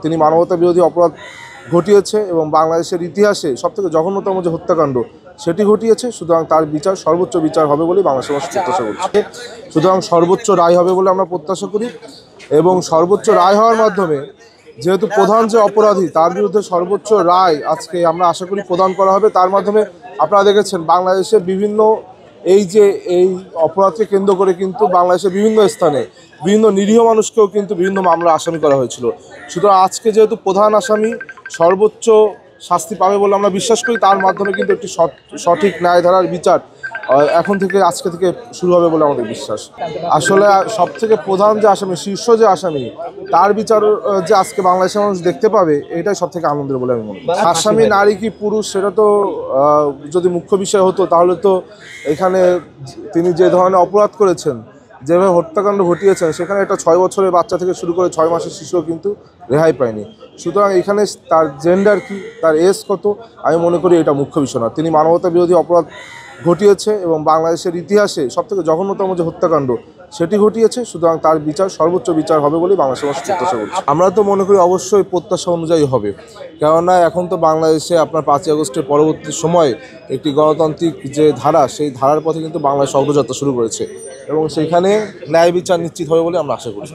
তিনি মানবতা বিরোধী অপরাধ ঘটিয়েছে এবং বাংলাদেশের ইতিহাসে সবথেকে জঘন্যতম যে হত্যাকাণ্ড সেটি ঘটিয়েছে। সুতরাং তার বিচার, সর্বোচ্চ বিচার হবে বলেই বাংলাদেশের মানুষ প্রত্যাশা করছে। সুতরাং সর্বোচ্চ রায় হবে বলে আমরা প্রত্যাশা করি এবং সর্বোচ্চ রায় হওয়ার মাধ্যমে যেহেতু প্রধান যে অপরাধী তার বিরুদ্ধে সর্বোচ্চ রায় আজকে আমরা আশা করি প্রদান করা হবে। তার মাধ্যমে আপনারা দেখেছেন বাংলাদেশের বিভিন্ন এই অপরাধকে কেন্দ্র করে কিন্তু বাংলাদেশের বিভিন্ন স্থানে বিভিন্ন নিরীহ মানুষকেও কিন্তু বিভিন্ন মামলা আসামি করা হয়েছিল। সুতরাং আজকে যেহেতু প্রধান আসামি সর্বোচ্চ শাস্তি পাবে বলে আমরা বিশ্বাস করি, তার মাধ্যমে কিন্তু একটি সঠিক ন্যায়ধারার বিচার আজকে থেকে শুরু হবে বলে আমাদের বিশ্বাস। আসলে সবথেকে প্রধান যে আসামি, শীর্ষ যে আসামি, তার বিচার যে আজকে বাংলাদেশের মানুষ দেখতে পাবে, এটাই সবথেকে আনন্দের বলে আমি মনে করি। আসামি নারী কি পুরুষ সেটা তো যদি মুখ্য বিষয় হতো তাহলে তো এখানে তিনি যে ধরনের অপরাধ করেছেন, যেভাবে হত্যাকাণ্ড ঘটিয়েছেন, সেখানে একটা 6 বছরের বাচ্চা থেকে শুরু করে 6 মাসের শিশুও কিন্তু রেহাই পায়নি। সুতরাং এখানে তার জেন্ডার কি, তার এজ কত, আমি মনে করি এটা মুখ্য বিষয় না। তিনি মানবতা বিরোধী অপরাধ ঘটিয়েছে এবং বাংলাদেশের ইতিহাসে সবথেকে জঘন্যতম যে হত্যাকাণ্ড সেটি ঘটিয়েছে। সুতরাং তার বিচার, সর্বোচ্চ বিচার হবে বলেই বাংলাদেশের মানুষ প্রত্যাশা করছে। আমরা তো মনে করি অবশ্যই প্রত্যাশা অনুযায়ী হবে, কেননা এখন তো বাংলাদেশে আপনার 5ই আগস্টের পরবর্তী সময় একটি গণতান্ত্রিক যে ধারা, সেই ধারার পথে কিন্তু বাংলাদেশ অগ্রযাত্রা শুরু করেছে এবং সেখানে ন্যায় বিচার নিশ্চিত হবে বলে আমরা আশা করছি।